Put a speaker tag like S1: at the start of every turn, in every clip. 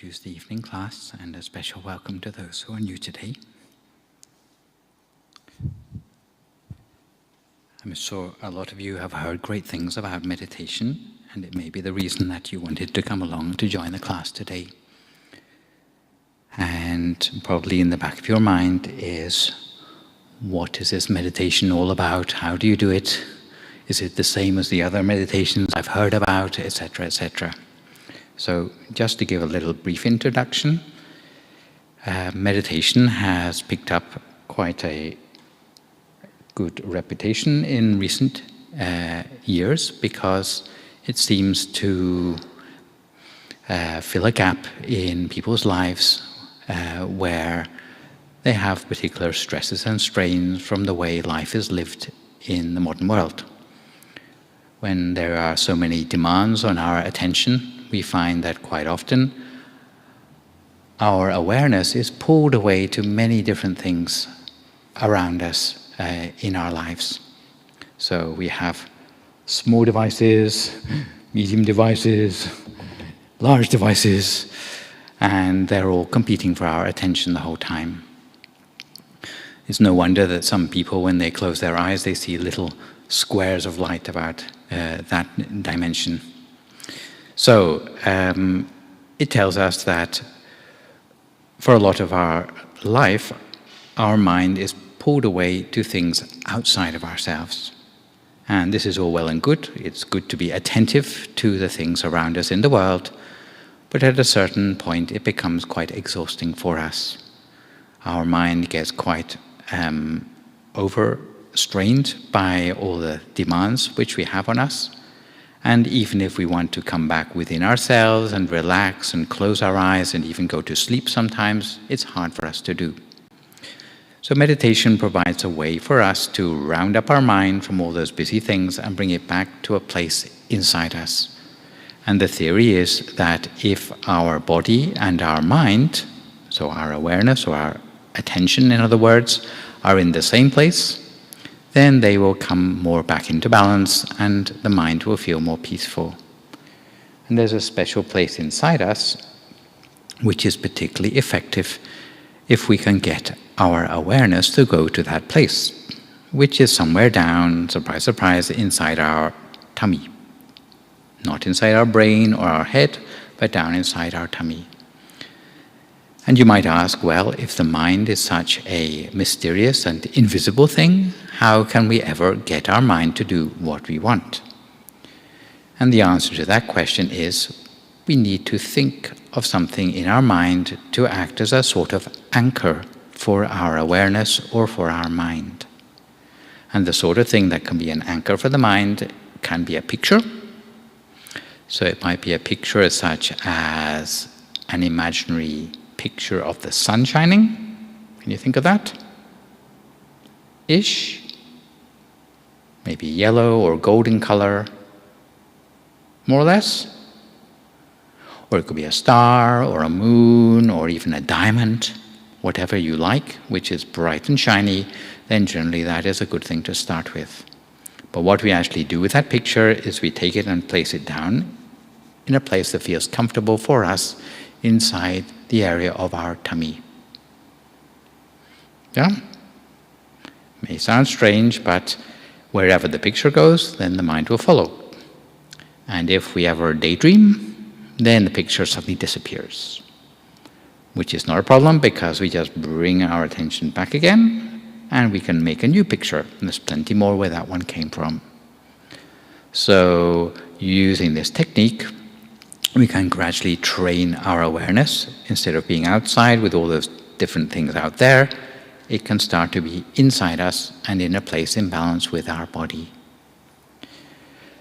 S1: Tuesday evening class, and a special welcome to those who are new today. I'm sure a lot of you have heard great things about meditation, and it may be the reason that you wanted to come along to join the class today. And probably in the back of your mind is, what is this meditation all about? How do you do it? Is it the same as the other meditations I've heard about, etc., etc.? So just to give a little brief introduction, meditation has picked up quite a good reputation in recent years because it seems to fill a gap in people's lives where they have particular stresses and strains from the way life is lived in the modern world. When there are so many demands on our attention, we find that quite often our awareness is pulled away to many different things around us in our lives. So we have small devices, medium devices, large devices, and they're all competing for our attention the whole time. It's no wonder that some people, when they close their eyes, they see little squares of light about that dimension. So it tells us that for a lot of our life, our mind is pulled away to things outside of ourselves. And this is all well and good. It's good to be attentive to the things around us in the world, but at a certain point it becomes quite exhausting for us. Our mind gets quite overstrained by all the demands which we have on us. And even if we want to come back within ourselves and relax and close our eyes and even go to sleep sometimes, it's hard for us to do. So meditation provides a way for us to round up our mind from all those busy things and bring it back to a place inside us. And the theory is that if our body and our mind, so our awareness or our attention in other words, are in the same place, then they will come more back into balance and the mind will feel more peaceful. And there's a special place inside us which is particularly effective if we can get our awareness to go to that place, which is somewhere down, surprise, surprise, inside our tummy. Not inside our brain or our head, but down inside our tummy. And you might ask, well, if the mind is such a mysterious and invisible thing, how can we ever get our mind to do what we want? And the answer to that question is, we need to think of something in our mind to act as a sort of anchor for our awareness or for our mind. And the sort of thing that can be an anchor for the mind can be a picture. So it might be a picture such as an imaginary picture of the sun shining. Can you think of that? Ish. Maybe yellow or golden color, more or less. Or it could be a star or a moon or even a diamond, whatever you like, which is bright and shiny, then generally that is a good thing to start with. But what we actually do with that picture is we take it and place it down in a place that feels comfortable for us inside the area of our tummy. Yeah? May sound strange, but wherever the picture goes, then the mind will follow. And if we ever daydream, then the picture suddenly disappears, which is not a problem because we just bring our attention back again and we can make a new picture. And there's plenty more where that one came from. So using this technique, we can gradually train our awareness. Instead of being outside with all those different things out there, it can start to be inside us and in a place in balance with our body.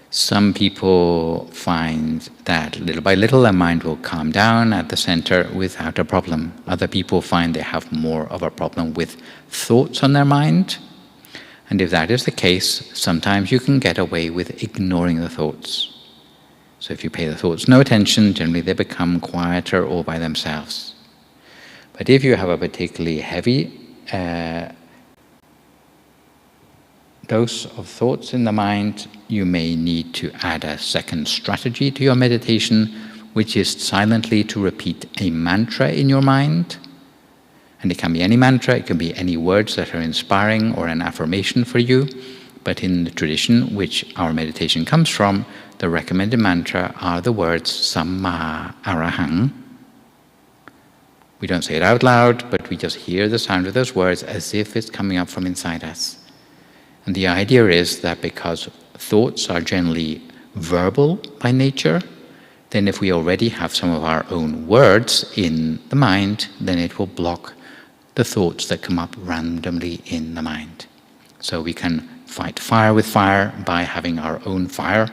S1: Some people find that little by little their mind will calm down at the center without a problem. Other people find they have more of a problem with thoughts on their mind. And if that is the case, sometimes you can get away with ignoring the thoughts. So if you pay the thoughts no attention, generally they become quieter all by themselves. But if you have a particularly heavy dose of thoughts in the mind, you may need to add a second strategy to your meditation, which is silently to repeat a mantra in your mind. And it can be any mantra, it can be any words that are inspiring or an affirmation for you. But in the tradition which our meditation comes from, the recommended mantra are the words Samma Arahang. We don't say it out loud, but we just hear the sound of those words as if it's coming up from inside us. And the idea is that because thoughts are generally verbal by nature, then if we already have some of our own words in the mind, then it will block the thoughts that come up randomly in the mind. So we can fight fire with fire by having our own fire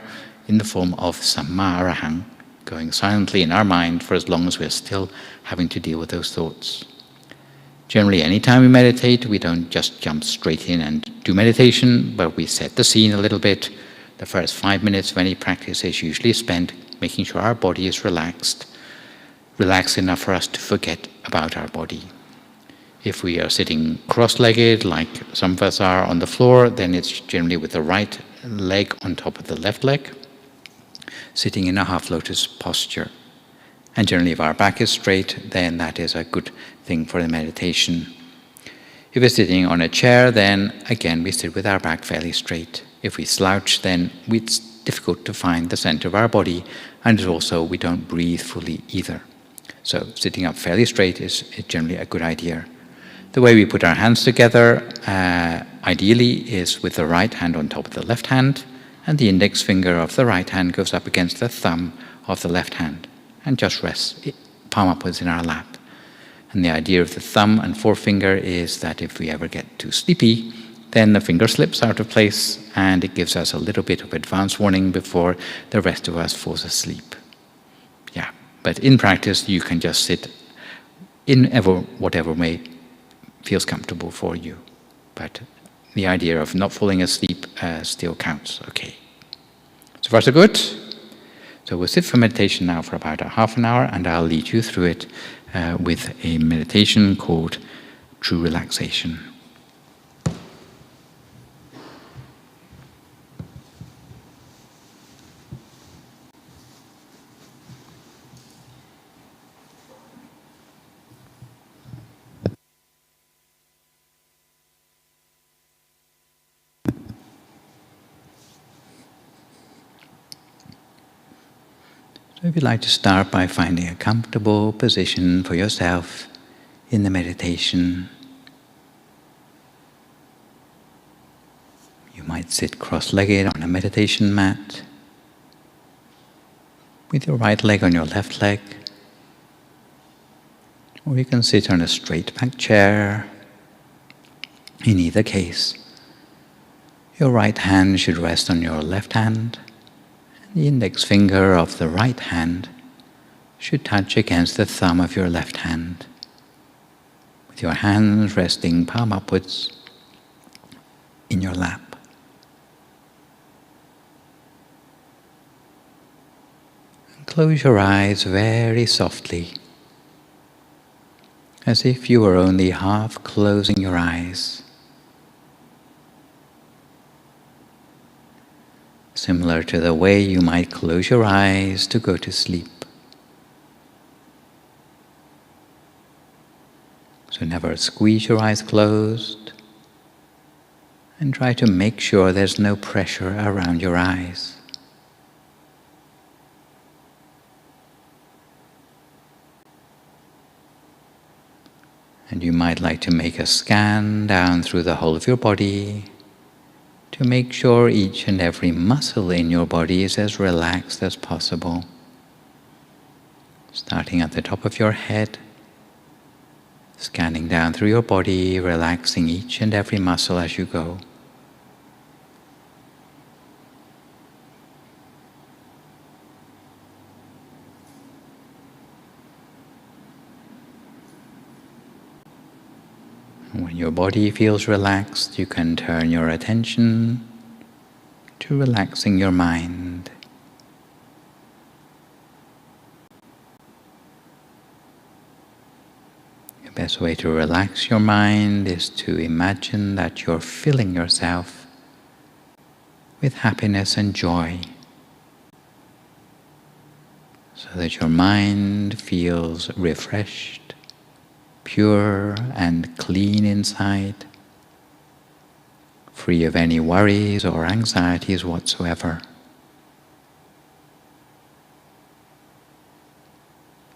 S1: in the form of Samma Arahang, going silently in our mind for as long as we're still having to deal with those thoughts. Generally, anytime we meditate, we don't just jump straight in and do meditation, but we set the scene a little bit. The first 5 minutes of any practice is usually spent making sure our body is relaxed enough for us to forget about our body. If we are sitting cross-legged, like some of us are on the floor, then it's generally with the right leg on top of the left leg, sitting in a half-lotus posture. And generally, if our back is straight, then that is a good thing for the meditation. If we're sitting on a chair, then again, we sit with our back fairly straight. If we slouch, then it's difficult to find the center of our body, and also we don't breathe fully either. So sitting up fairly straight is generally a good idea. The way we put our hands together, ideally, is with the right hand on top of the left hand, and the index finger of the right hand goes up against the thumb of the left hand, and just rests palm upwards in our lap. And the idea of the thumb and forefinger is that if we ever get too sleepy, then the finger slips out of place, and it gives us a little bit of advance warning before the rest of us falls asleep. Yeah, but in practice, you can just sit in whatever way feels comfortable for you. But the idea of not falling asleep still counts. Okay. So far so good? So we'll sit for meditation now for about a half an hour, and I'll lead you through it with a meditation called True Relaxation. So if you'd like to start by finding a comfortable position for yourself in the meditation, you might sit cross-legged on a meditation mat with your right leg on your left leg, or you can sit on a straight back chair. In either case, your right hand should rest on your left hand. The index finger of the right hand should touch against the thumb of your left hand, with your hands resting palm upwards in your lap. And close your eyes very softly, as if you were only half closing your eyes. Similar to the way you might close your eyes to go to sleep. So never squeeze your eyes closed, and try to make sure there's no pressure around your eyes. And you might like to make a scan down through the whole of your body, to make sure each and every muscle in your body is as relaxed as possible. Starting at the top of your head, scanning down through your body, relaxing each and every muscle as you go. When your body feels relaxed, you can turn your attention to relaxing your mind. The best way to relax your mind is to imagine that you're filling yourself with happiness and joy. so that your mind feels refreshed, pure and clean inside, free of any worries or anxieties whatsoever.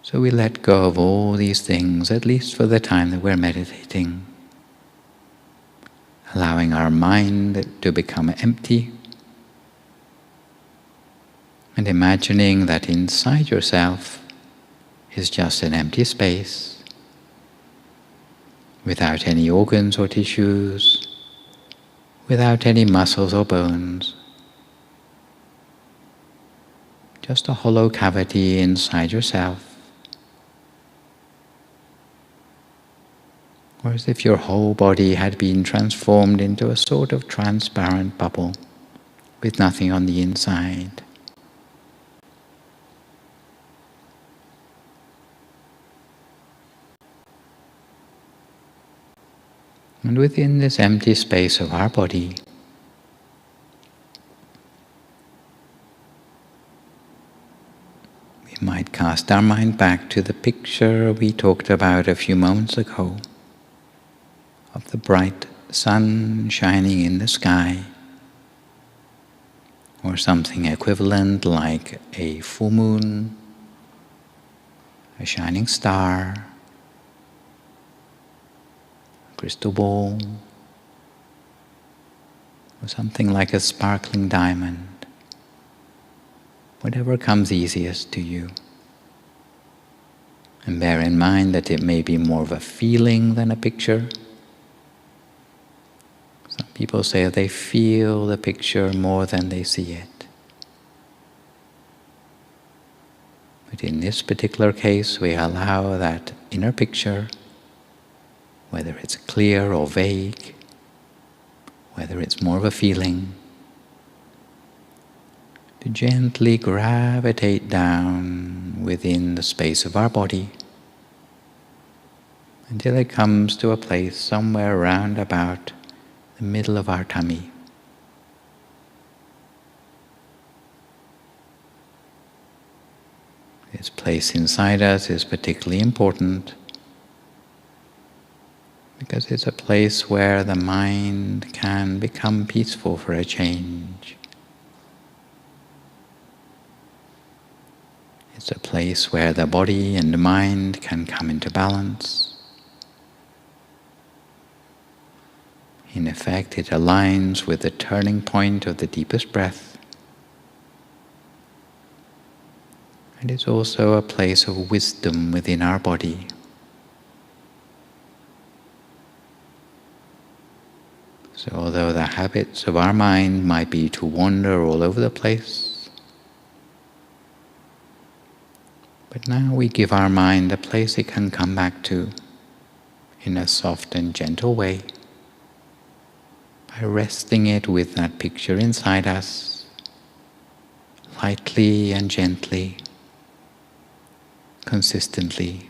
S1: So we let go of all these things, at least for the time that we're meditating, allowing our mind to become empty, and imagining that inside yourself is just an empty space, without any organs or tissues, without any muscles or bones, just a hollow cavity inside yourself, or as if your whole body had been transformed into a sort of transparent bubble with nothing on the inside. And within this empty space of our body, we might cast our mind back to the picture we talked about a few moments ago of the bright sun shining in the sky, or something equivalent like a full moon, a shining star, a crystal ball, or something like a sparkling diamond, whatever comes easiest to you. And bear in mind that it may be more of a feeling than a picture. Some people say they feel the picture more than they see it. But in this particular case, we allow that inner picture, whether it's clear or vague, whether it's more of a feeling, to gently gravitate down within the space of our body until it comes to a place somewhere around about the middle of our tummy. This place inside us is particularly important because it's a place where the mind can become peaceful for a change. It's a place where the body and the mind can come into balance. In effect, it aligns with the turning point of the deepest breath. And it's also a place of wisdom within our body. So although the habits of our mind might be to wander all over the place, but now we give our mind a place it can come back to in a soft and gentle way, by resting it with that picture inside us, lightly and gently, consistently,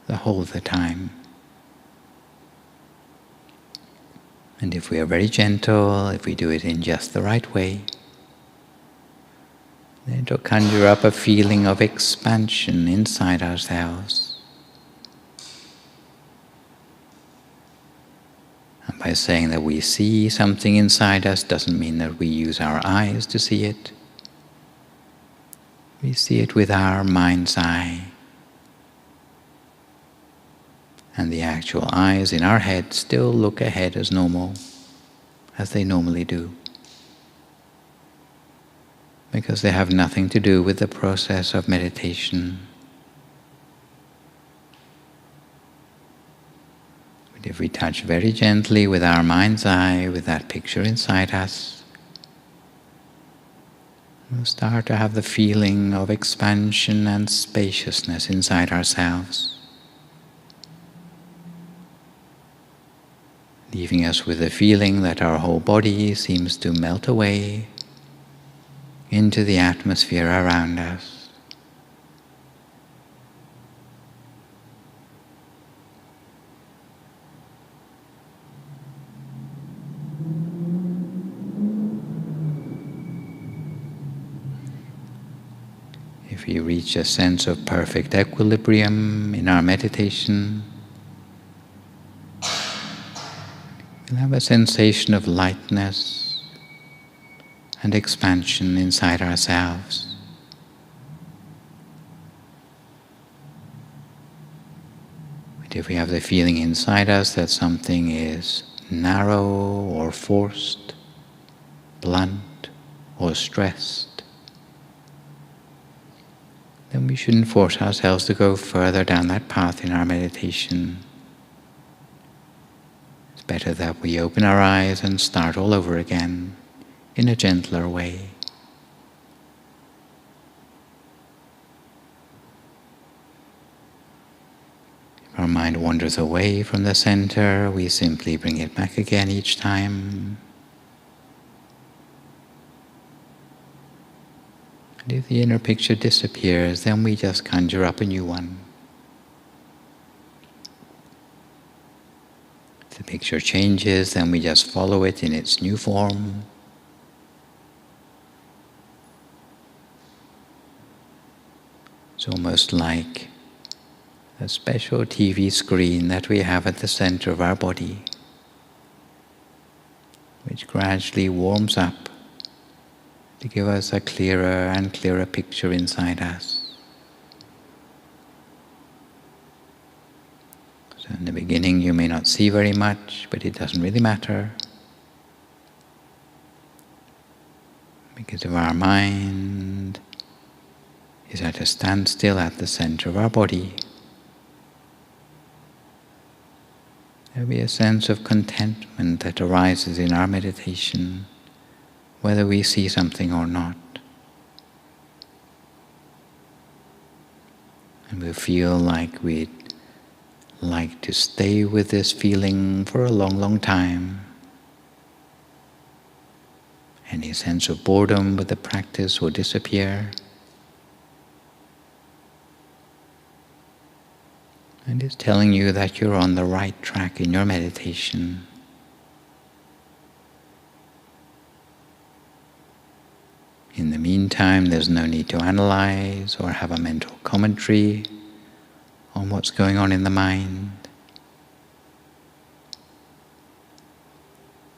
S1: the whole of the time. And if we are very gentle, if we do it in just the right way, then it will conjure up a feeling of expansion inside ourselves. And by saying that we see something inside us doesn't mean that we use our eyes to see it. We see it with our mind's eye. And the actual eyes in our head still look ahead as normal, as they normally do. Because they have nothing to do with the process of meditation. But if we touch very gently with our mind's eye, with that picture inside us, we'll start to have the feeling of expansion and spaciousness inside ourselves, leaving us with the feeling that our whole body seems to melt away into the atmosphere around us. we reach a sense of perfect equilibrium in our meditation, we'll have a sensation of lightness and expansion inside ourselves. But if we have the feeling inside us that something is narrow or forced, blunt or stressed, then we shouldn't force ourselves to go further down that path in our meditation. It's better that we open our eyes and start all over again in a gentler way. If our mind wanders away from the center, we simply bring it back again each time. And if the inner picture disappears, then we just conjure up a new one. If the picture changes, then we just follow it in its new form. It's almost like a special TV screen that we have at the center of our body, which gradually warms up to give us a clearer and clearer picture inside us. So in the beginning you may not see very much, but it doesn't really matter, because if our mind is at a standstill at the center of our body, there will be a sense of contentment that arises in our meditation, whether we see something or not. And we'll feel like we'd like to stay with this feeling for a long, long time. Any sense of boredom with the practice will disappear. And it's telling you that you're on the right track in your meditation. In the meantime, there's no need to analyze or have a mental commentary on what's going on in the mind.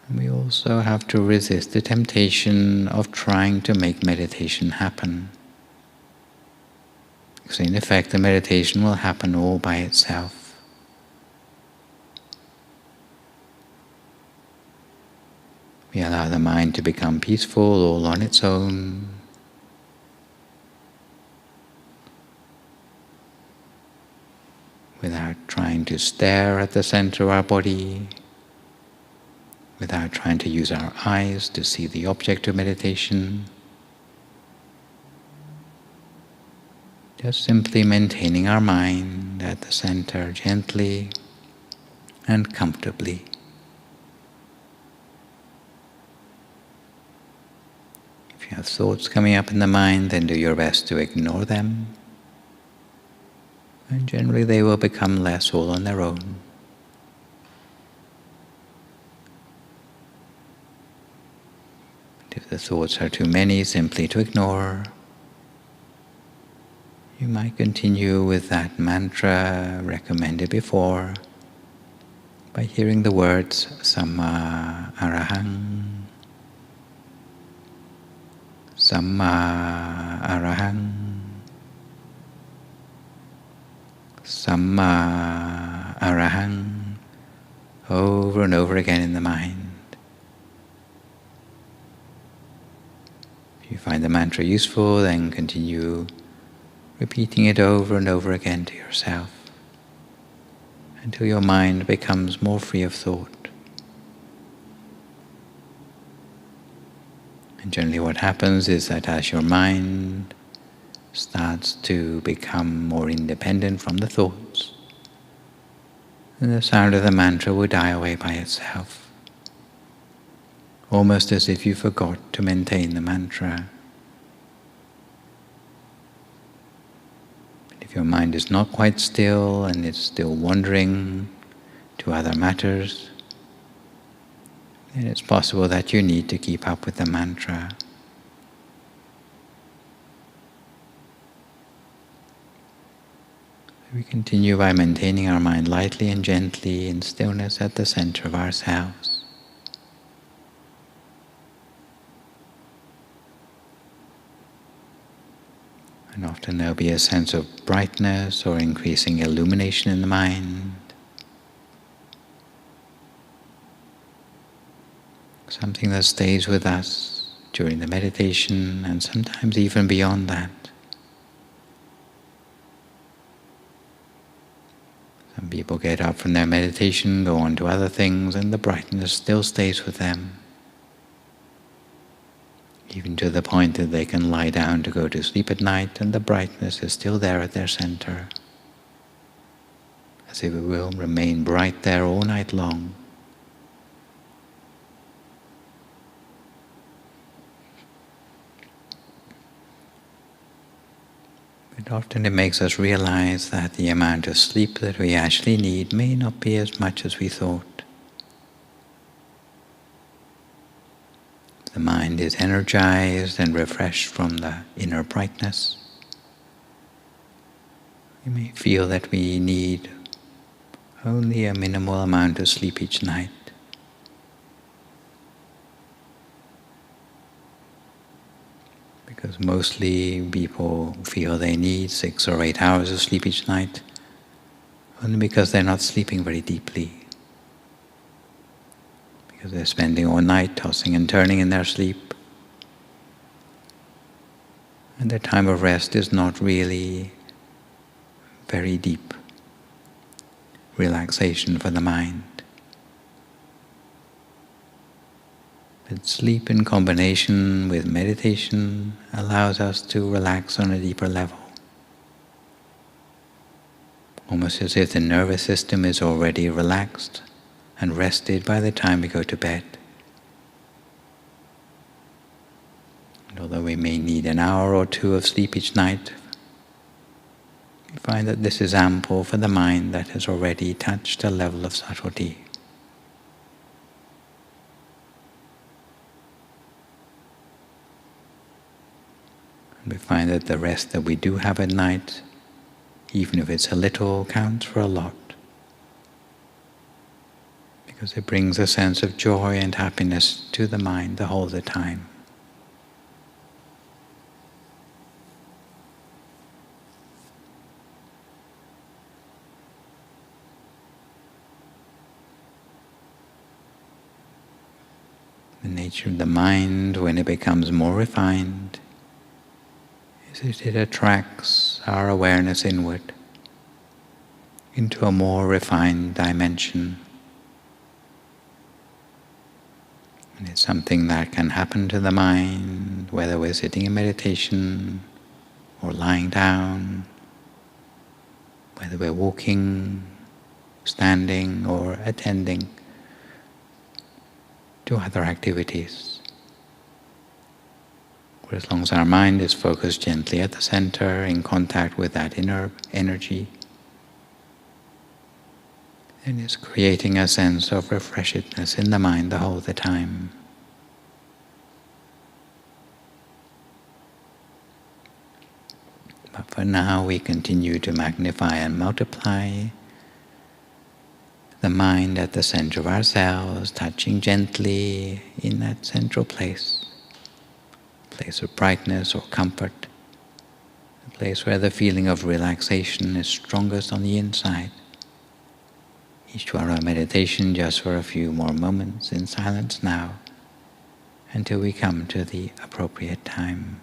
S1: And we also have to resist the temptation of trying to make meditation happen. Because in effect, the meditation will happen all by itself. We allow the mind to become peaceful all on its own. Without trying to stare at the center of our body, without trying to use our eyes to see the object of meditation. Just simply maintaining our mind at the center gently and comfortably. If you have thoughts coming up in the mind, then do your best to ignore them. And generally they will become less all on their own. If the thoughts are too many, simply to ignore. You might continue with that mantra recommended before by hearing the words Samma Arahang, Samma Arahang, Samma Arahang, over and over again in the mind. If you find the mantra useful, then continue repeating it over and over again to yourself until your mind becomes more free of thought. And generally what happens is that as your mind starts to become more independent from the thoughts, then the sound of the mantra will die away by itself, almost as if you forgot to maintain the mantra. If your mind is not quite still and it's still wandering to other matters, then it's possible that you need to keep up with the mantra. We continue by maintaining our mind lightly and gently in stillness at the center of ourselves. And often there'll be a sense of brightness or increasing illumination in the mind. Something that stays with us during the meditation and sometimes even beyond that. Some people get up from their meditation, go on to other things, and the brightness still stays with them. Even to the point that they can lie down to go to sleep at night and the brightness is still there at their center, as if it will remain bright there all night long. But often it makes us realize that the amount of sleep that we actually need may not be as much as we thought. The mind is energized and refreshed from the inner brightness. We may feel that we need only a minimal amount of sleep each night. Because mostly people feel they need 6 or 8 hours of sleep each night, only because they're not sleeping very deeply. Because they're spending all night tossing and turning in their sleep. And their time of rest is not really very deep relaxation for the mind. But sleep in combination with meditation allows us to relax on a deeper level. Almost as if the nervous system is already relaxed and rested by the time we go to bed. And although we may need an hour or 2 of sleep each night, we find that this is ample for the mind that has already touched a level of subtlety. And we find that the rest that we do have at night, even if it's a little, counts for a lot. Because it brings a sense of joy and happiness to the mind the whole of the time. The nature of the mind, when it becomes more refined, is that it attracts our awareness inward into a more refined dimension. And it's something that can happen to the mind, whether we're sitting in meditation or lying down, whether we're walking, standing, or attending to other activities. For as long as our mind is focused gently at the center, in contact with that inner energy, and is creating a sense of refreshedness in the mind the whole of the time. But for now, we continue to magnify and multiply the mind at the center of ourselves, touching gently in that central place, a place of brightness or comfort, a place where the feeling of relaxation is strongest on the inside. Each to our own meditation, just for a few more moments in silence now, until we come to the appropriate time.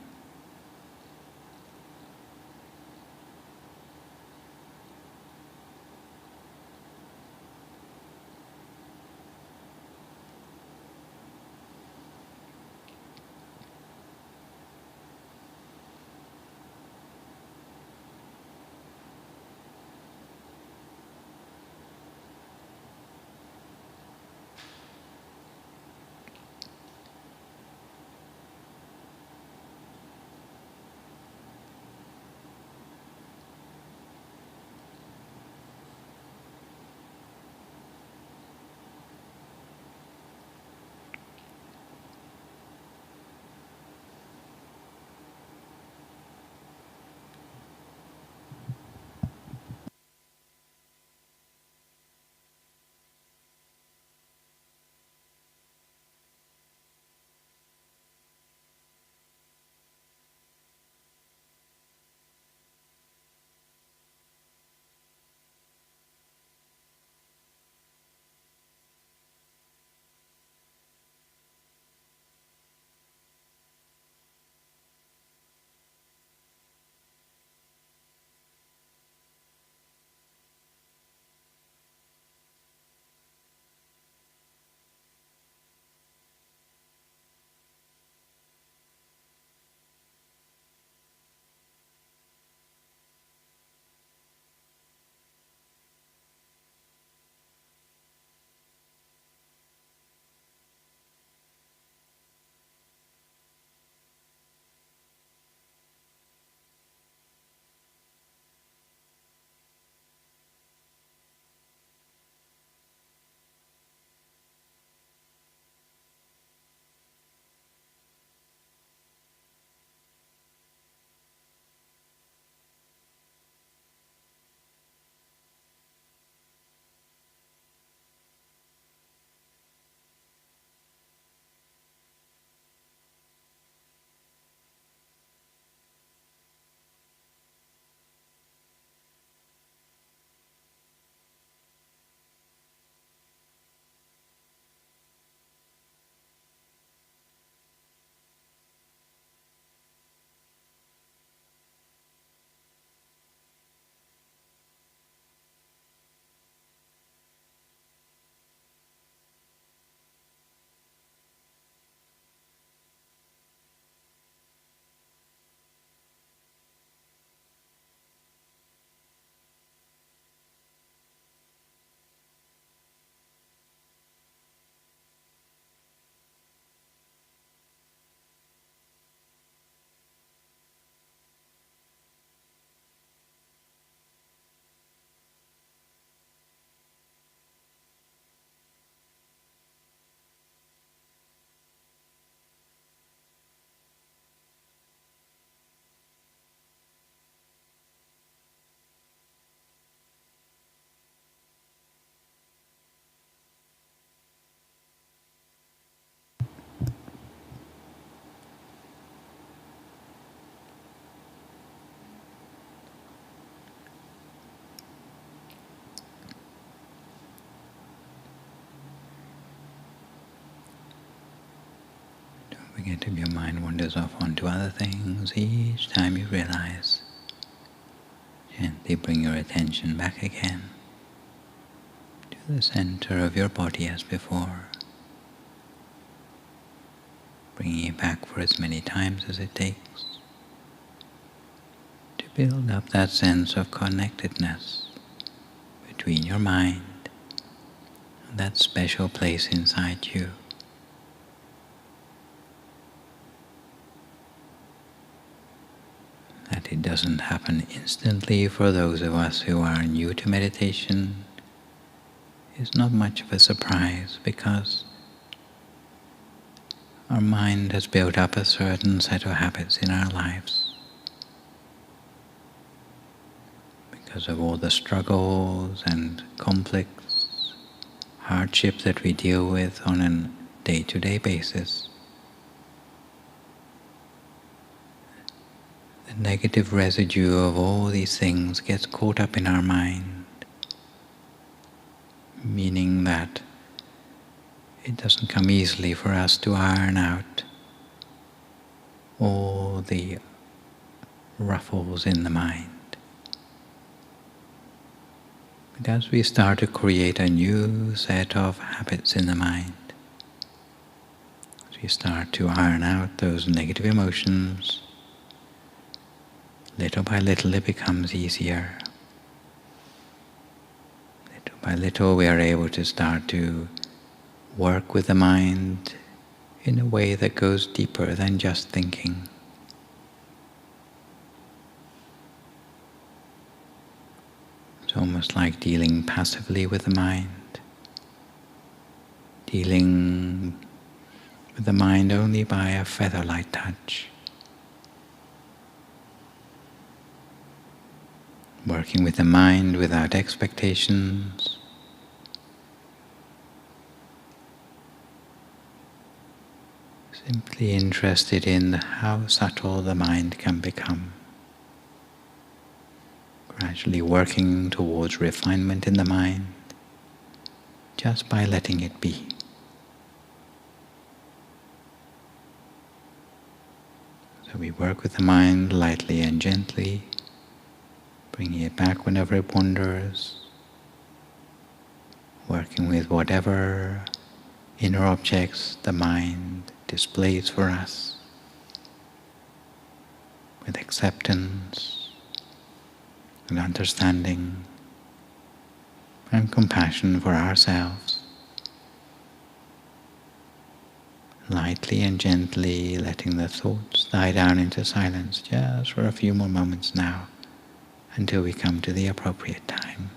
S1: forget if your mind wanders off onto other things. Each time you realize, gently bring your attention back again to the center of your body as before, bringing it back for as many times as it takes to build up that sense of connectedness between your mind and that special place inside you. That it doesn't happen instantly for those of us who are new to meditation is not much of a surprise, because our mind has built up a certain set of habits in our lives because of all the struggles and conflicts, hardships that we deal with on a day-to-day basis. The negative residue of all these things gets caught up in our mind, meaning that it doesn't come easily for us to iron out all the ruffles in the mind. But as we start to create a new set of habits in the mind, as we start to iron out those negative emotions, little by little it becomes easier. Little by little we are able to start to work with the mind in a way that goes deeper than just thinking. It's almost like dealing passively with the mind, dealing with the mind only by a feather-light touch, working with the mind without expectations, simply interested in how subtle the mind can become, gradually working towards refinement in the mind just by letting it be. So we work with the mind lightly and gently, bringing it back whenever it wanders, working with whatever inner objects the mind displays for us, with acceptance and understanding and compassion for ourselves, lightly and gently letting the thoughts die down into silence just for a few more moments now, until we come to the appropriate time.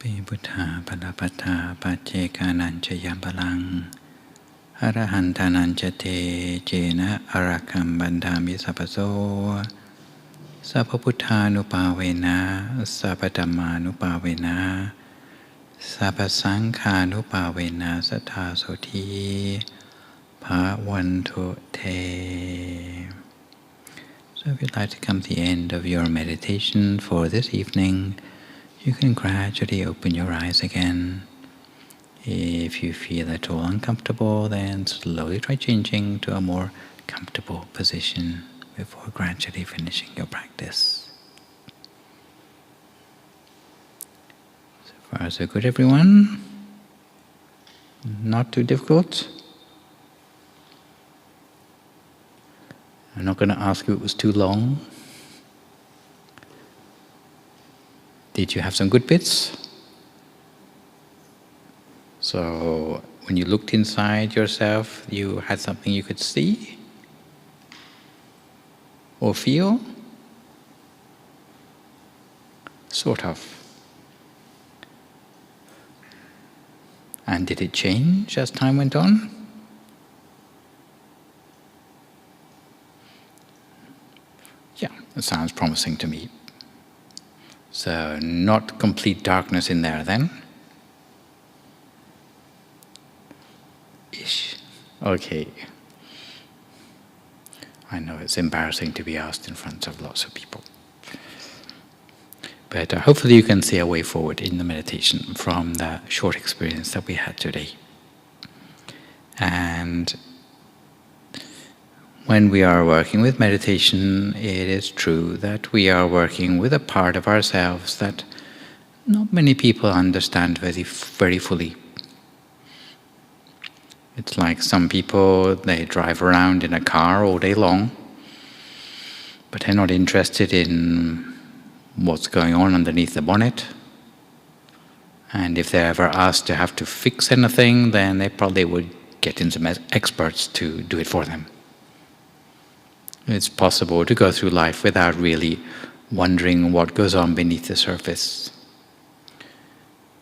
S1: ปิพุทธาปรปัตถาปัจเจกานัญจยัมปลังอรหันตานัญจเตเจนะอรักขัมบันดามิสัพพโสสัพพพุทธานุภาเวนะสัพพธัมมานุภาเวนะสัพพสังฆานุภาเวนะสัทธาโสธีภาวันตุเท So if you'd like to come to the end of your meditation for this evening, you can gradually open your eyes again. If you feel at all uncomfortable, then slowly try changing to a more comfortable position before gradually finishing your practice. So far so good, everyone? Not too difficult? I'm not going to ask you if it was too long. Did you have some good bits? So when you looked inside yourself, you had something you could see or feel? Sort of. And did it change as time went on? Yeah, it sounds promising to me. So not complete darkness in there then? Ish. Okay. I know it's embarrassing to be asked in front of lots of people. But hopefully you can see a way forward in the meditation from the short experience that we had today. And when we are working with meditation, it is true that we are working with a part of ourselves that not many people understand very fully. It's like some people, they drive around in a car all day long, but they're not interested in what's going on underneath the bonnet. And if they're ever asked to have to fix anything, then they probably would get in some experts to do it for them. It's possible to go through life without really wondering what goes on beneath the surface.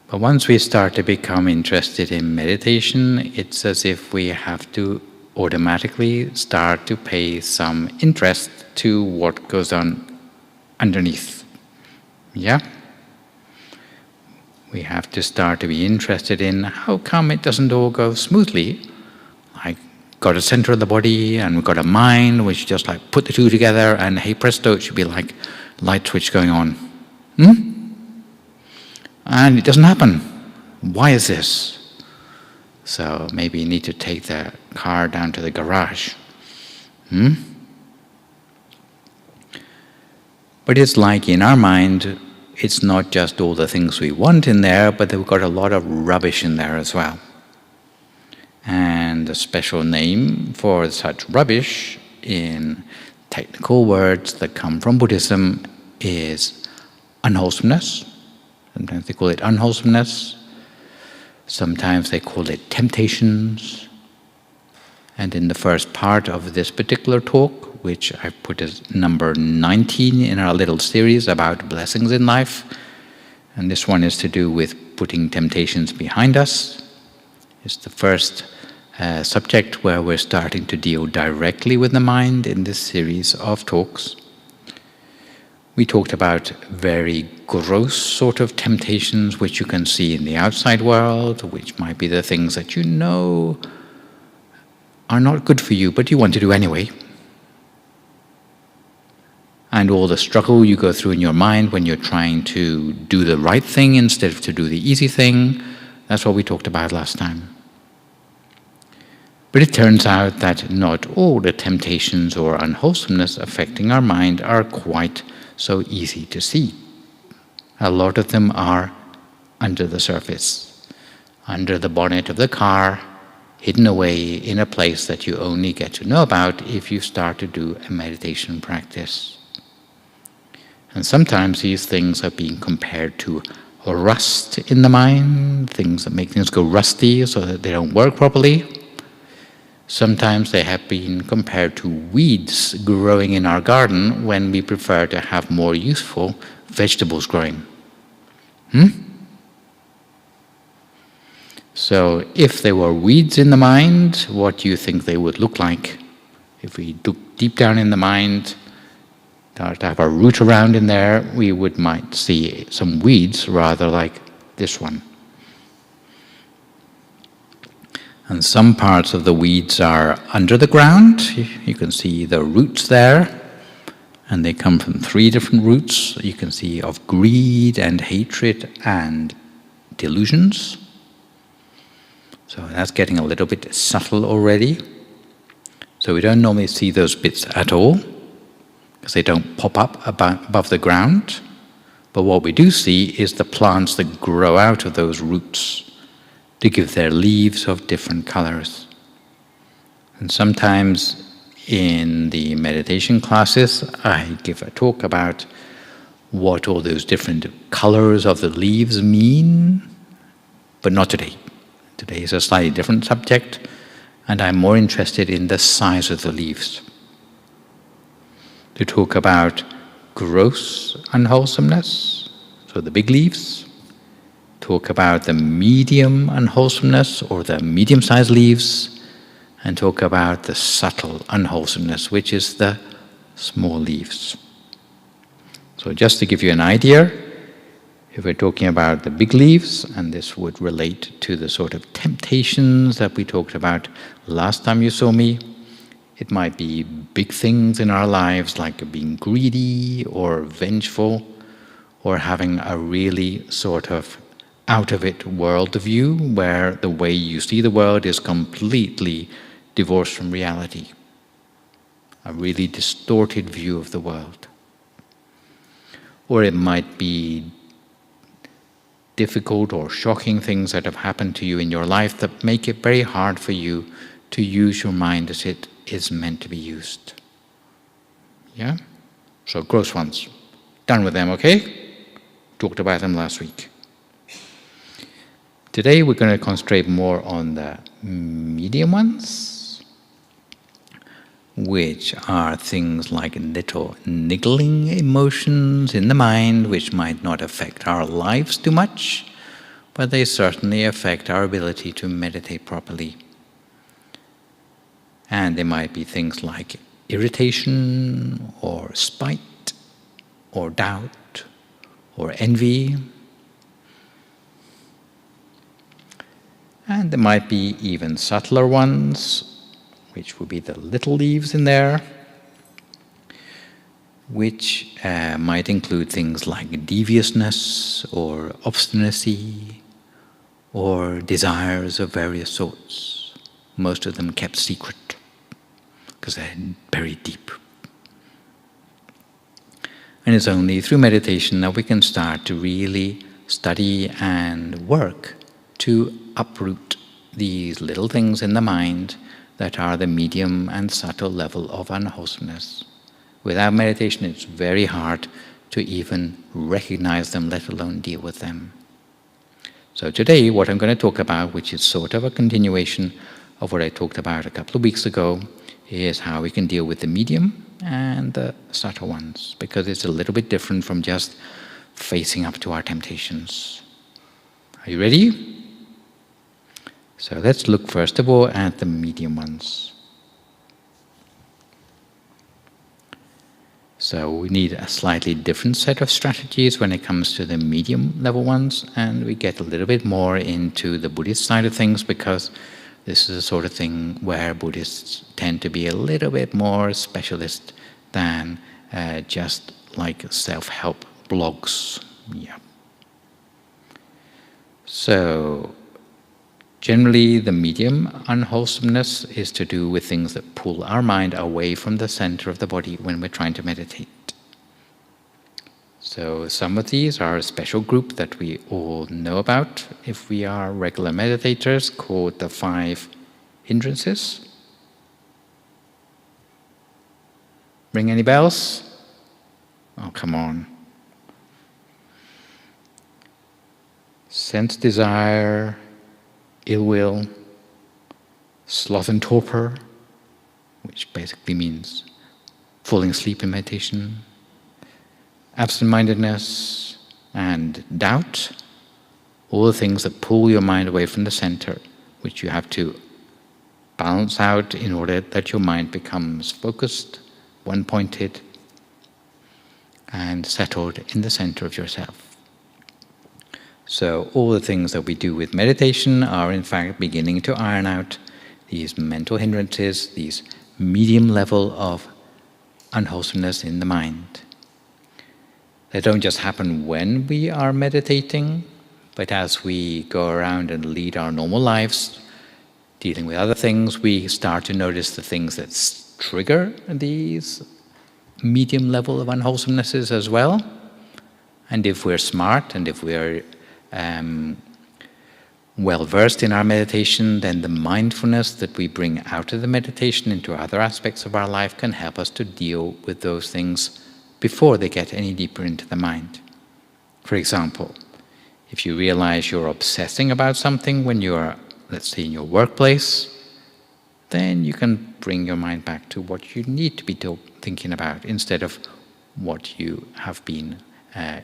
S1: But once we start to become interested in meditation, it's as if we have to automatically start to pay some interest to what goes on underneath. Yeah? We have to start to be interested in how come it doesn't all go smoothly. Like, got a center of the body and we've got a mind which just like put the two together and hey presto, it should be like light switch going on. And it doesn't happen. Why is this? So maybe you need to take the car down to the garage. But it's like in our mind, it's not just all the things we want in there, but we've got a lot of rubbish in there as well. And the special name for such rubbish in technical words that come from Buddhism is unwholesomeness. Sometimes they call it unwholesomeness. Sometimes they call it temptations. And in the first part of this particular talk, which I've put as number 19 in our little series about blessings in life, and this one is to do with putting temptations behind us. It's the first subject where we're starting to deal directly with the mind in this series of talks. We talked about very gross sort of temptations which you can see in the outside world, which might be the things that you know are not good for you, but you want to do anyway. And all the struggle you go through in your mind when you're trying to do the right thing instead of to do the easy thing. That's what we talked about last time. But it turns out that not all the temptations or unwholesomeness affecting our mind are quite so easy to see. A lot of them are under the surface, under the bonnet of the car, hidden away in a place that you only get to know about if you start to do a meditation practice. And sometimes these things are being compared to rust in the mind, things that make things go rusty so that they don't work properly. Sometimes they have been compared to weeds growing in our garden when we prefer to have more useful vegetables growing. So if there were weeds in the mind, what do you think they would look like? If we look deep down in the mind, to have a root around in there, we might see some weeds rather like this one. And some parts of the weeds are under the ground. You can see the roots there. And they come from 3 different roots. You can see of greed and hatred and delusions. So that's getting a little bit subtle already. So we don't normally see those bits at all, because they don't pop up above the ground. But what we do see is the plants that grow out of those roots to give their leaves of different colors. And sometimes in the meditation classes, I give a talk about what all those different colors of the leaves mean, but not today. Today is a slightly different subject, and I'm more interested in the size of the leaves. To talk about gross unwholesomeness, so the big leaves, talk about the medium unwholesomeness, or the medium-sized leaves, and talk about the subtle unwholesomeness, which is the small leaves. So just to give you an idea, if we're talking about the big leaves, and this would relate to the sort of temptations that we talked about last time you saw me, it might be big things in our lives like being greedy or vengeful, or having a really sort of out-of-it worldview where the way you see the world is completely divorced from reality. A really distorted view of the world. Or it might be difficult or shocking things that have happened to you in your life that make it very hard for you to use your mind as it is meant to be used. Yeah? So gross ones. Done with them, okay? Talked about them last week. Today we're going to concentrate more on the medium ones, which are things like little niggling emotions in the mind, which might not affect our lives too much, but they certainly affect our ability to meditate properly. And they might be things like irritation, or spite, or doubt, or envy. And there might be even subtler ones, which would be the little leaves in there, which might include things like deviousness, or obstinacy, or desires of various sorts, most of them kept secret, because they're very deep. And it's only through meditation that we can start to really study and work to uproot these little things in the mind that are the medium and subtle level of unwholesomeness. Without meditation, it's very hard to even recognize them, let alone deal with them. So today, what I'm going to talk about, which is sort of a continuation of what I talked about a couple of weeks ago, is how we can deal with the medium and the subtle ones, because it's a little bit different from just facing up to our temptations. Are you ready? So let's look first of all at the medium ones. So we need a slightly different set of strategies when it comes to the medium level ones, and we get a little bit more into the Buddhist side of things, because this is the sort of thing where Buddhists tend to be a little bit more specialist than just like self-help blogs. Yeah. So generally, the medium unwholesomeness is to do with things that pull our mind away from the center of the body when we're trying to meditate. So some of these are a special group that we all know about if we are regular meditators, called the 5 hindrances. Ring any bells? Oh, come on. Sense desire, ill will, sloth and torpor, which basically means falling asleep in meditation, absent-mindedness and doubt, all the things that pull your mind away from the center, which you have to balance out in order that your mind becomes focused, one-pointed, and settled in the center of yourself. So all the things that we do with meditation are in fact beginning to iron out these mental hindrances, these medium level of unwholesomeness in the mind. They don't just happen when we are meditating, but as we go around and lead our normal lives, dealing with other things, we start to notice the things that trigger these medium level of unwholesomenesses as well. And if we're smart and if we're well versed in our meditation, then the mindfulness that we bring out of the meditation into other aspects of our life can help us to deal with those things before they get any deeper into the mind. For example, if you realize you're obsessing about something when you're, let's say, in your workplace, then you can bring your mind back to what you need to be thinking about instead of what you have been,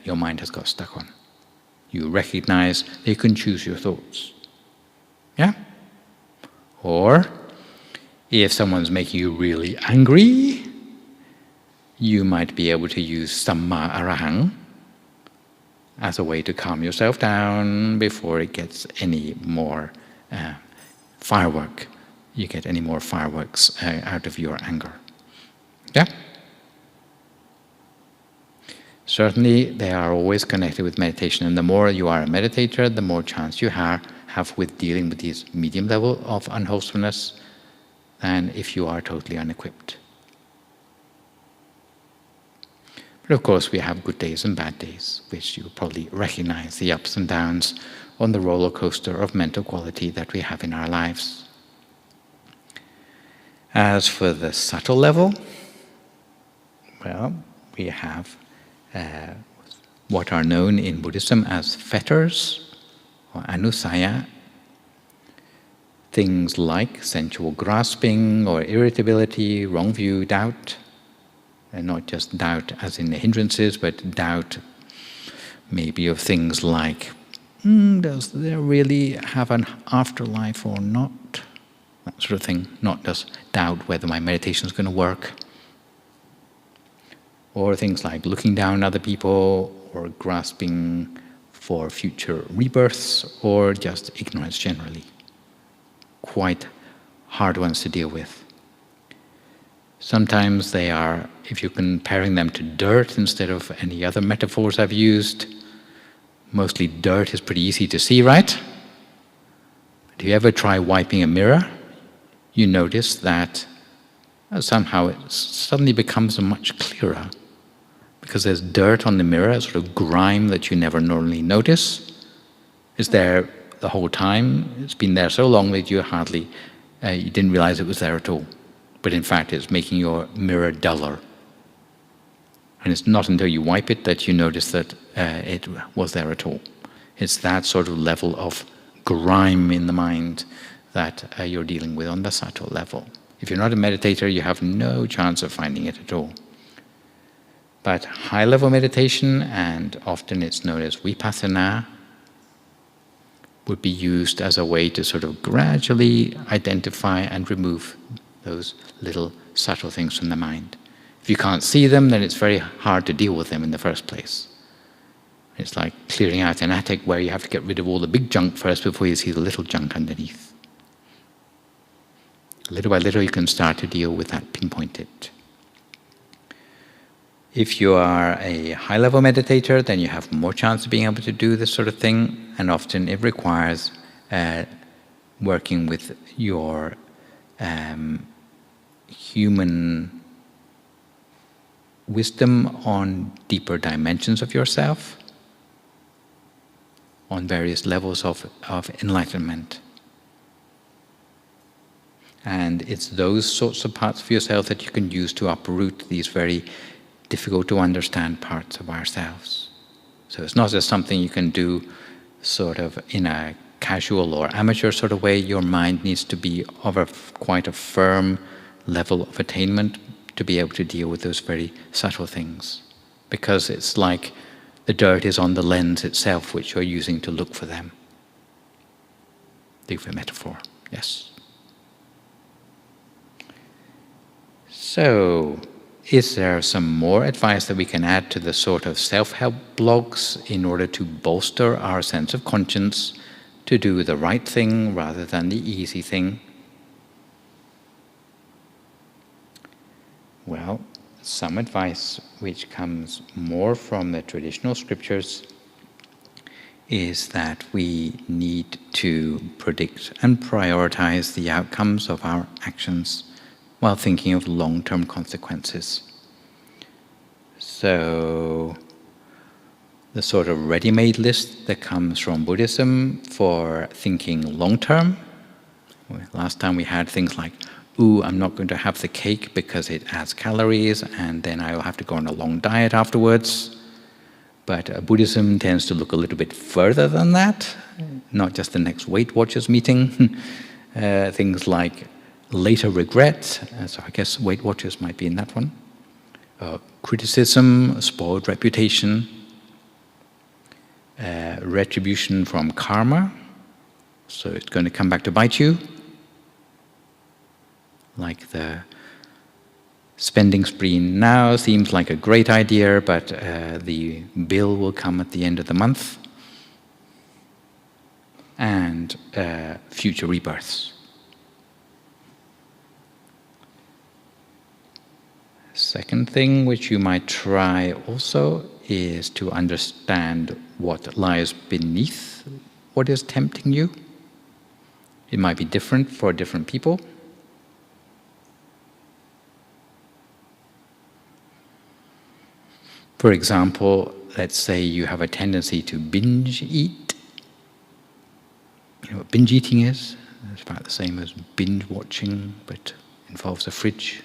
S1: your mind has got stuck on. You recognize that you can choose your thoughts. Yeah? Or, if someone's making you really angry, you might be able to use samma arahang as a way to calm yourself down before it gets any more firework. You get any more fireworks out of your anger. Yeah? Certainly, they are always connected with meditation, and the more you are a meditator, the more chance you have with dealing with this medium level of unwholesomeness than if you are totally unequipped. But of course, we have good days and bad days, which you probably recognize, the ups and downs on the roller coaster of mental quality that we have in our lives. As for the subtle level, well, we have what are known in Buddhism as fetters, or anusaya, things like sensual grasping or irritability, wrong view, doubt, and not just doubt as in the hindrances, but doubt maybe of things like, does there really have an afterlife or not? That sort of thing, not just doubt whether my meditation is going to work. Or things like looking down on other people, or grasping for future rebirths, or just ignorance generally. Quite hard ones to deal with. Sometimes they are, if you're comparing them to dirt instead of any other metaphors I've used, mostly dirt is pretty easy to see, right? But if you ever try wiping a mirror, you notice that somehow it suddenly becomes much clearer, because there's dirt on the mirror, a sort of grime that you never normally notice. It's there the whole time. It's been there so long that you you didn't realize it was there at all. But in fact, it's making your mirror duller. And it's not until you wipe it that you notice that it was there at all. It's that sort of level of grime in the mind that you're dealing with on the subtle level. If you're not a meditator, you have no chance of finding it at all. But high-level meditation, and often it's known as vipassana, would be used as a way to sort of gradually identify and remove those little subtle things from the mind. If you can't see them, then it's very hard to deal with them in the first place. It's like clearing out an attic where you have to get rid of all the big junk first before you see the little junk underneath. Little by little, you can start to deal with that pinpointed. If you are a high-level meditator, then you have more chance of being able to do this sort of thing, and often it requires working with your human wisdom on deeper dimensions of yourself, on various levels of enlightenment. And it's those sorts of parts of yourself that you can use to uproot these very difficult to understand parts of ourselves. So it's not just something you can do sort of in a casual or amateur sort of way. Your mind needs to be of quite a firm level of attainment to be able to deal with those very subtle things. Because it's like The dirt is on the lens itself, which you're using to look for them. Think of a metaphor, yes. So, is there some more advice that we can add to the sort of self-help blogs in order to bolster our sense of conscience to do the right thing rather than the easy thing? Well, some advice which comes more from the traditional scriptures is that we need to predict and prioritize the outcomes of our actions while thinking of long-term consequences. So, the sort of ready-made list that comes from Buddhism for thinking long-term. Last time we had things like, ooh, I'm not going to have the cake because it adds calories, and then I'll have to go on a long diet afterwards. But Buddhism tends to look a little bit further than that, not just the next Weight Watchers meeting. Things like later regret, so I guess Weight Watchers might be in that one. Criticism, spoiled reputation, retribution from karma, so it's going to come back to bite you. Like the spending spree now seems like a great idea, but the bill will come at the end of the month. And future rebirths. Second thing which you might try also is to understand what lies beneath what is tempting you. It might be different for different people. For example, let's say you have a tendency to binge eat. You know what binge eating is? It's about the same as binge watching, but involves a fridge.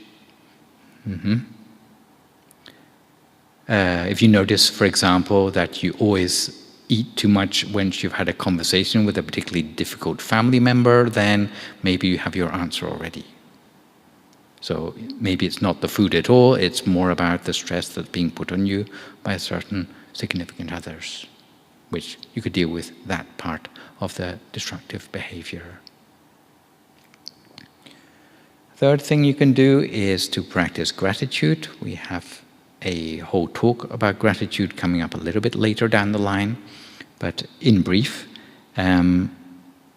S1: If you notice, for example, that you always eat too much when you've had a conversation with a particularly difficult family member, then maybe you have your answer already. So maybe it's not the food at all, it's more about the stress that's being put on you by certain significant others, which you could deal with that part of the destructive behavior. Third thing you can do is to practice gratitude. We have a whole talk about gratitude coming up a little bit later down the line, but in brief,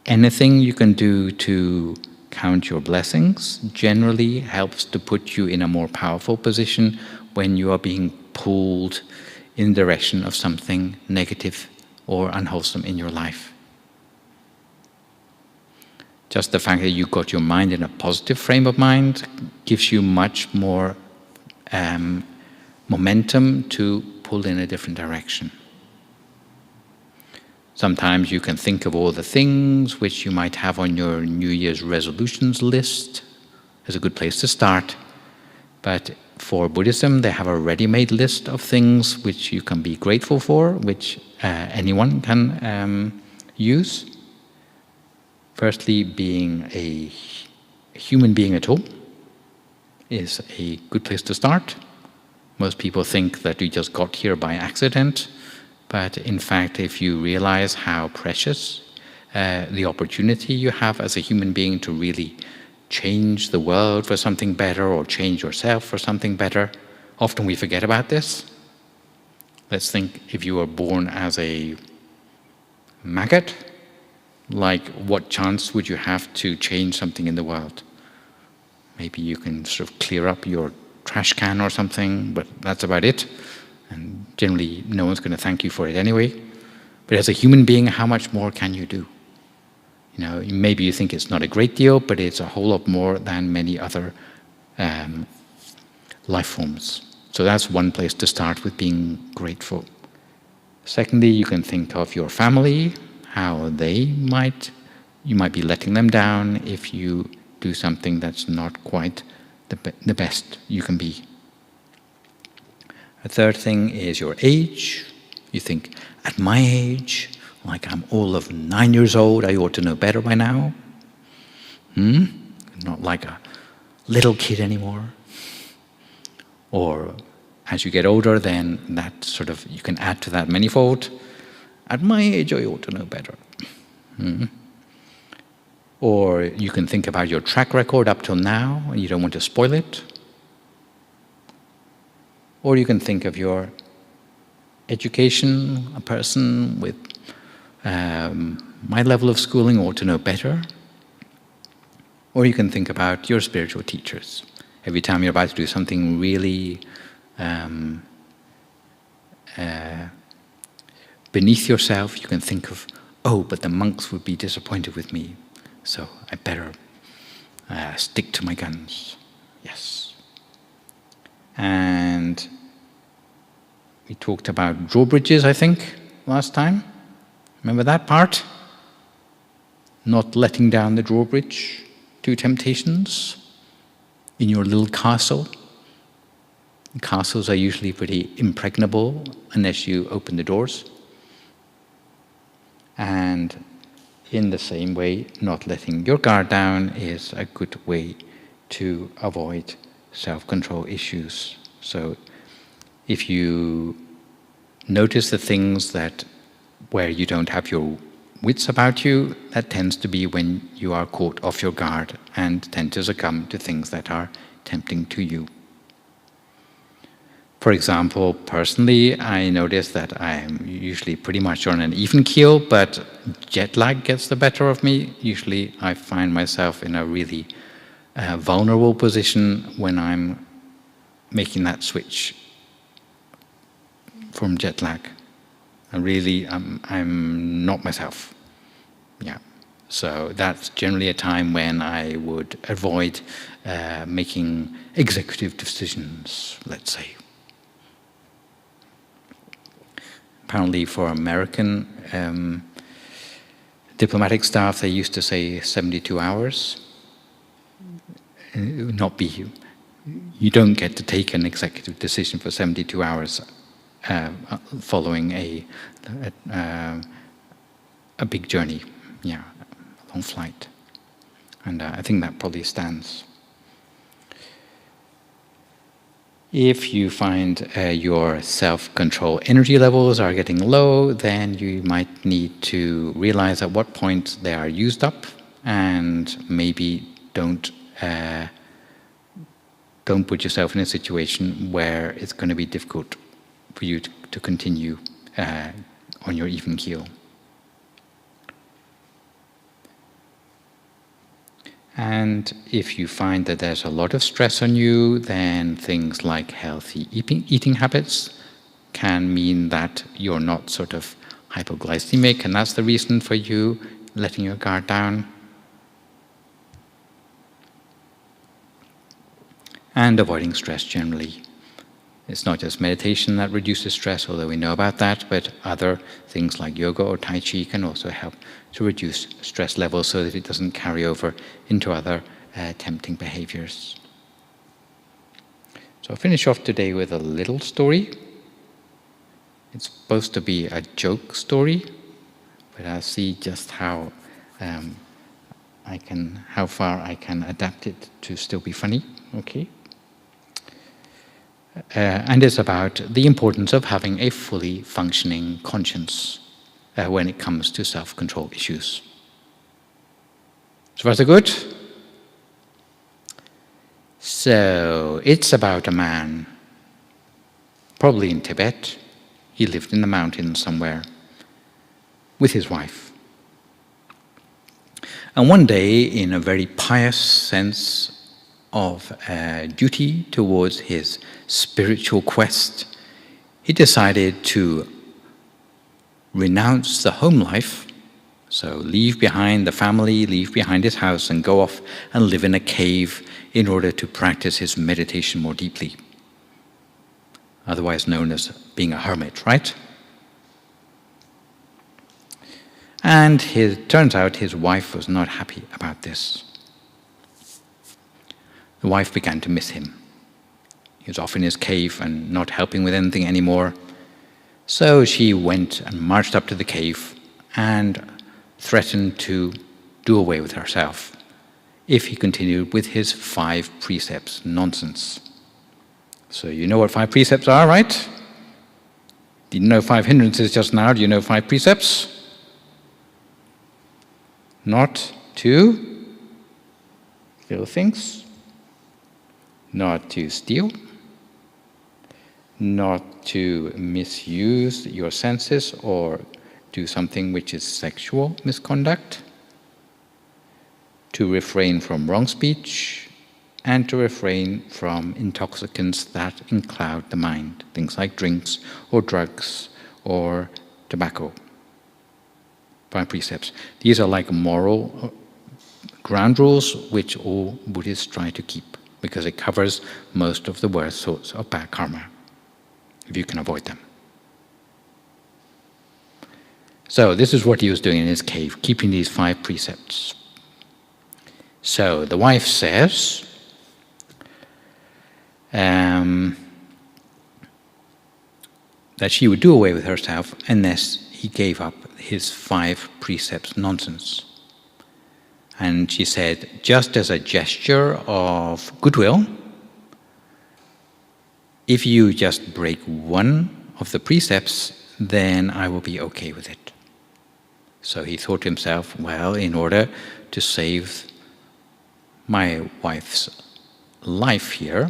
S1: anything you can do to count your blessings generally helps to put you in a more powerful position when you are being pulled in the direction of something negative or unwholesome in your life. Just the fact that you got your mind in a positive frame of mind gives you much more momentum to pull in a different direction. Sometimes you can think of all the things which you might have on your New Year's resolutions list as a good place to start. But for Buddhism, they have a ready-made list of things which you can be grateful for, which anyone can use. Firstly, being a human being at all is a good place to start. Most people think that we just got here by accident, but in fact, if you realize how precious the opportunity you have as a human being to really change the world for something better or change yourself for something better, often we forget about this. Let's think if you were born as a maggot, like what chance would you have to change something in the world? Maybe you can sort of clear up your trash can or something, but that's about it. And generally, no one's going to thank you for it anyway. But as a human being, how much more can you do? You know, maybe you think it's not a great deal, but it's a whole lot more than many other life forms. So that's one place to start with being grateful. Secondly, you can think of your family, how you might be letting them down if you do something that's not quite the best you can be. A third thing is your age. You think, at my age, like I'm all of 9 years old, I ought to know better by now. Not like a little kid anymore. Or as you get older, then that sort of, you can add to that manifold. At my age, I ought to know better. Or you can think about your track record up till now, and you don't want to spoil it. Or you can think of your education, a person with my level of schooling ought to know better. Or you can think about your spiritual teachers. Every time you're about to do something really beneath yourself, you can think of, oh, but the monks would be disappointed with me, so I better stick to my guns. Yes. And we talked about drawbridges, I think, last time. Remember that part? Not letting down the drawbridge to temptations in your little castle. Castles are usually pretty impregnable unless you open the doors. And in the same way, not letting your guard down is a good way to avoid self-control issues. So if you notice the things where you don't have your wits about you, that tends to be when you are caught off your guard and tend to succumb to things that are tempting to you. For example, personally, I notice that I'm usually pretty much on an even keel, but jet lag gets the better of me. Usually I find myself in a really vulnerable position when I'm making that switch from jet lag. I'm not myself. Yeah. So that's generally a time when I would avoid making executive decisions, let's say. Apparently for American diplomatic staff, they used to say 72 hours. You don't get to take an executive decision for 72 hours following a big journey, a long flight. And I think that probably stands. If you find your self-control energy levels are getting low, then you might need to realize at what point they are used up, and maybe don't put yourself in a situation where it's going to be difficult for you to continue on your even keel. And if you find that there's a lot of stress on you, then things like healthy eating habits can mean that you're not sort of hypoglycemic, and that's the reason for you letting your guard down. And avoiding stress generally. It's not just meditation that reduces stress, although we know about that, but other things like yoga or Tai Chi can also help to reduce stress levels so that it doesn't carry over into other tempting behaviors. So I'll finish off today with a little story. It's supposed to be a joke story, but I'll see just how far I can adapt it to still be funny. Okay. And it's about the importance of having a fully functioning conscience when it comes to self-control issues. So far so good? So it's about a man, probably in Tibet. He lived in the mountains somewhere with his wife. And one day, in a very pious sense of duty towards his spiritual quest, he decided to renounce the home life, so leave behind the family, leave behind his house, and go off and live in a cave in order to practice his meditation more deeply. Otherwise known as being a hermit, right? And it turns out his wife was not happy about this. The wife began to miss him. He was off in his cave and not helping with anything anymore. So she went and marched up to the cave and threatened to do away with herself if he continued with his 5 precepts nonsense. So you know what 5 precepts are, right? Didn't know 5 hindrances just now. Do you know 5 precepts? Not to kill things, not to steal, not to misuse your senses or do something which is sexual misconduct, to refrain from wrong speech, and to refrain from intoxicants that cloud the mind, things like drinks or drugs or tobacco. 5 precepts. These are like moral ground rules which all Buddhists try to keep because it covers most of the worst sorts of bad karma, if you can avoid them. So this is what he was doing in his cave, keeping these 5 precepts. So the wife says, that she would do away with herself unless he gave up his 5 precepts nonsense. And she said, just as a gesture of goodwill, if you just break one of the precepts, then I will be okay with it. So he thought to himself, well, in order to save my wife's life here,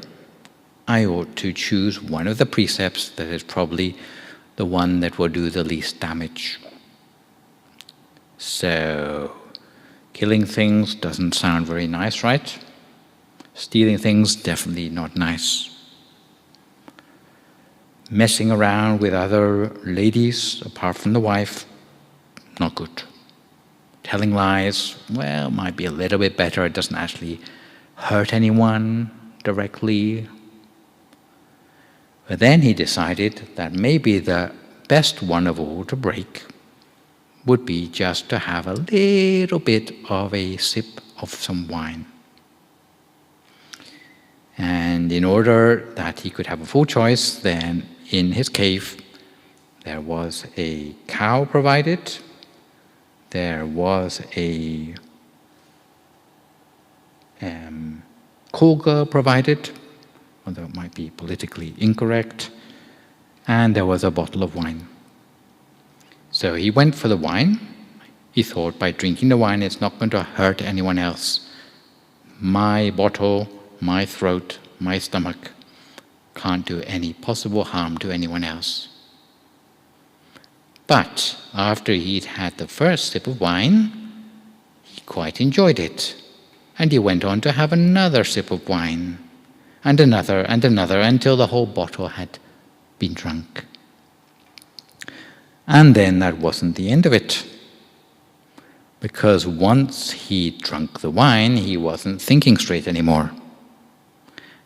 S1: I ought to choose one of the precepts that is probably the one that will do the least damage. So, killing things doesn't sound very nice, right? Stealing things, definitely not nice. Messing around with other ladies, apart from the wife, not good. Telling lies, well, might be a little bit better. It doesn't actually hurt anyone directly. But then he decided that maybe the best one of all to break would be just to have a little bit of a sip of some wine. And in order that he could have a full choice, then in his cave there was a cow provided, there was a kolga provided, although it might be politically incorrect, and there was a bottle of wine. So he went for the wine. He thought by drinking the wine it's not going to hurt anyone else. My bottle, my throat, my stomach can't do any possible harm to anyone else. But after he'd had the first sip of wine, he quite enjoyed it. And he went on to have another sip of wine, and another, until the whole bottle had been drunk. And then that wasn't the end of it. Because once he'd drunk the wine, he wasn't thinking straight anymore.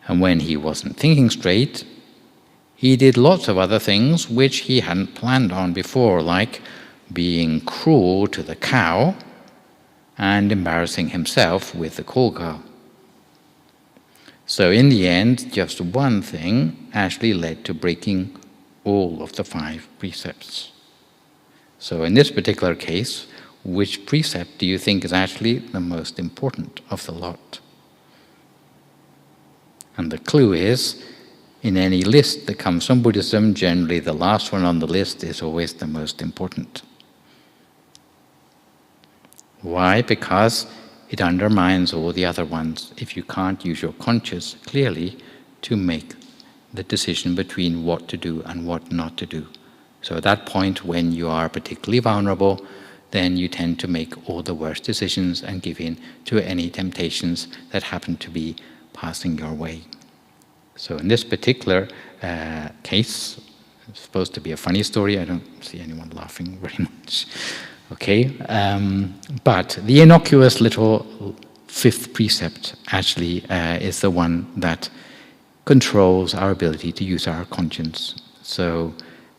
S1: And when he wasn't thinking straight, he did lots of other things which he hadn't planned on before, like being cruel to the cow and embarrassing himself with the kolga. So in the end, just one thing actually led to breaking all of the 5 precepts. So in this particular case, which precept do you think is actually the most important of the lot? And the clue is, in any list that comes from Buddhism, generally the last one on the list is always the most important. Why? Because it undermines all the other ones if you can't use your conscience clearly to make the decision between what to do and what not to do. So at that point, when you are particularly vulnerable, then you tend to make all the worst decisions and give in to any temptations that happen to be passing your way. So in this particular case, it's supposed to be a funny story. I don't see anyone laughing very much. Okay, but the innocuous little 5th precept actually is the one that controls our ability to use our conscience. So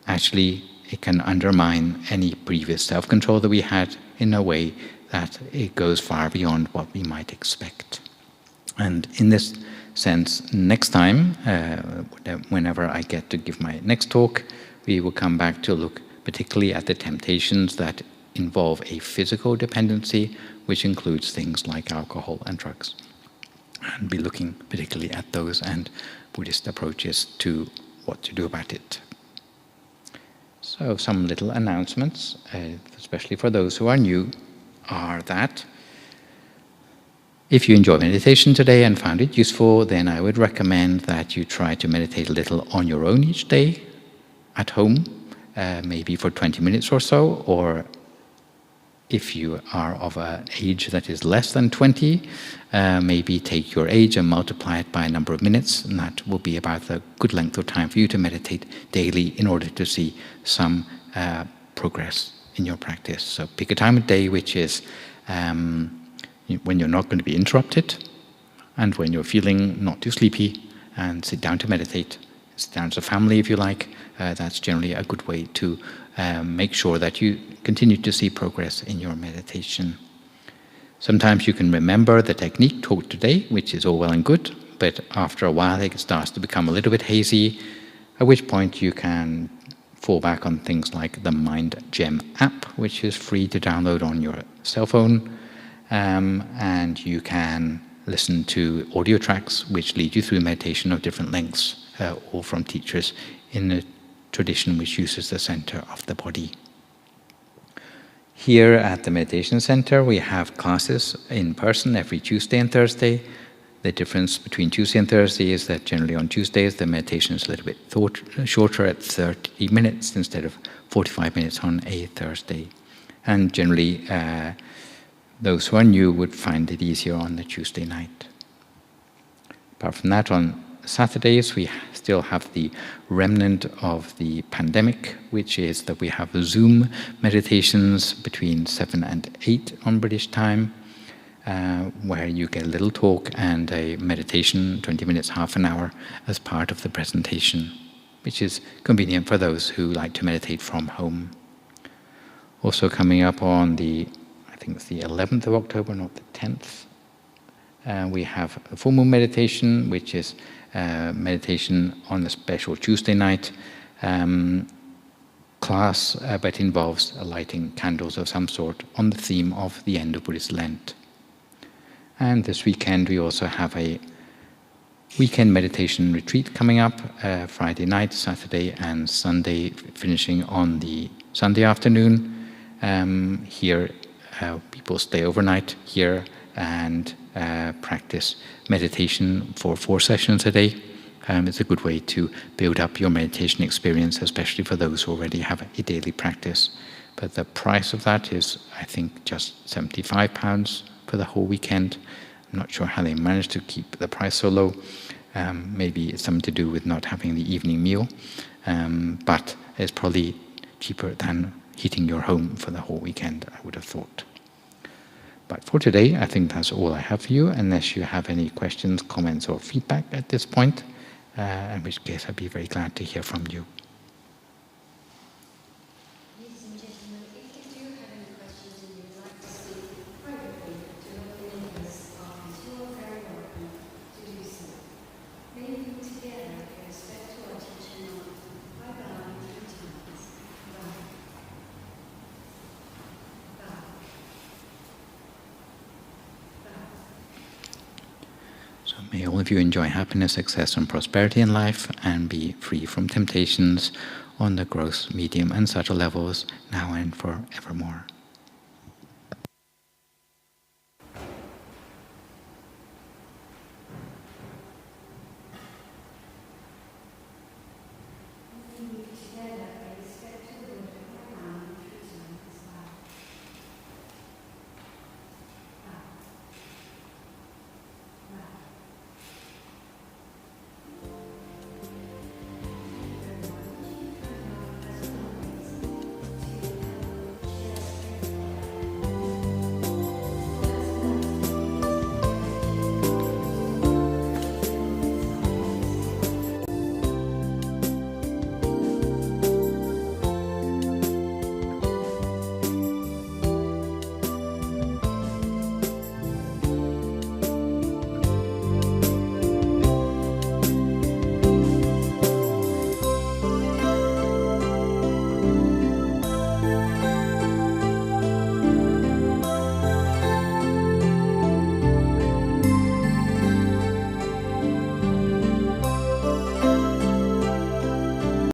S1: actually it can undermine any previous self-control that we had in a way that it goes far beyond what we might expect. And in this sense, next time, whenever I get to give my next talk, we will come back to look particularly at the temptations that involve a physical dependency, which includes things like alcohol and drugs. And be looking particularly at those and Buddhist approaches to what to do about it. So some little announcements, especially for those who are new, are that if you enjoy meditation today and found it useful, then I would recommend that you try to meditate a little on your own each day at home, maybe for 20 minutes or so, or if you are of an age that is less than 20, maybe take your age and multiply it by a number of minutes, and that will be about a good length of time for you to meditate daily in order to see some progress in your practice. So pick a time of day which is when you're not going to be interrupted and when you're feeling not too sleepy, and sit down to meditate. Sit down as a family if you like. That's generally a good way to make sure that you continue to see progress in your meditation. Sometimes you can remember the technique taught today, which is all well and good, but after a while it starts to become a little bit hazy, at which point you can fall back on things like the Mind Gem app, which is free to download on your cell phone, and you can listen to audio tracks which lead you through meditation of different lengths, all from teachers in a tradition which uses the center of the body. Here at the Meditation Center, we have classes in person every Tuesday and Thursday. The difference between Tuesday and Thursday is that generally on Tuesdays the meditation is a little bit shorter at 30 minutes instead of 45 minutes on a Thursday. And generally, those who are new would find it easier on the Tuesday night. Apart from that, on Saturdays we still have the remnant of the pandemic, which is that we have Zoom meditations between 7 and 8 on British time, where you get a little talk and a meditation, 20 minutes, half an hour, as part of the presentation, which is convenient for those who like to meditate from home. Also coming up on I think it's the 11th of October, not the 10th, we have a full moon meditation, which is meditation on a special Tuesday night class, but involves lighting candles of some sort on the theme of the end of Buddhist Lent. And this weekend we also have a weekend meditation retreat coming up, Friday night, Saturday and Sunday, finishing on the Sunday afternoon. Here people stay overnight here and practice meditation for 4 sessions a day. It's a good way to build up your meditation experience, especially for those who already have a daily practice. But the price of that is, I think, just £75 for the whole weekend. I'm not sure how they managed to keep the price so low. Maybe it's something to do with not having the evening meal, but it's probably cheaper than heating your home for the whole weekend, I would have thought. But for today, I think that's all I have for you, unless you have any questions, comments, or feedback at this point, in which case I'd be very glad to hear from you.
S2: Ladies and gentlemen, if you do have any questions and you'd like to speak privately to meditators, you are very welcome to do so. Maybe together we respect to our teaching on by bowing 3 times. Bow. Bow.
S1: So may all of you enjoy happiness, success, and prosperity in life, and be free from temptations on the gross, medium, and subtle levels, now and forevermore.